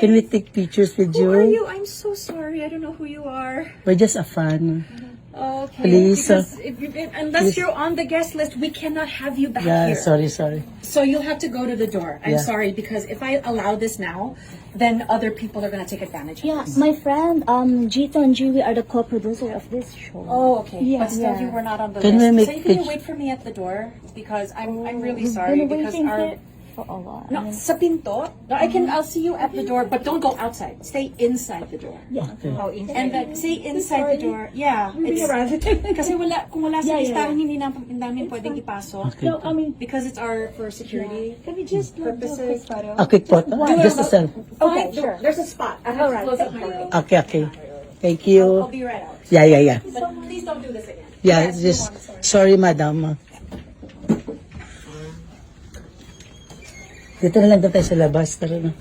Can we take pictures with Who are you? you? I'm so sorry. I don't know who you are. We're just a fan. Okay. Please, Because unless please. you're on the guest list, we cannot have you back Yeah, here. sorry. So you'll have to go to the door. I'm Yeah. sorry, because if I allow this now, then other people are going to take advantage of Yeah, this. my friend, Jito and Jiwi are the co-producer of this show. Oh, okay. Yeah, But still, yeah. you were not on the Can we list. make So can you pic- wait for me at the door? Because I'm really We've sorry. been Because waiting our here for a while. no, sa pinto. No, I'll see you at the door, but don't go outside. Stay inside the door. Yeah. And then stay inside the door. Yeah. It's, kasi kung wala sa listahan, hindi namin pwedeng ipasok. Okay. No, I mean, Because it's for security can we just purposes. A quick photo? Just a selfie. Okay, sure. There's a spot. I have to close up my door. Okay. Thank I'll you. be right out. Yeah. But please don't do this again. Yeah, just, sorry madam. Dito na lang daw tayo sa labas. Tara na.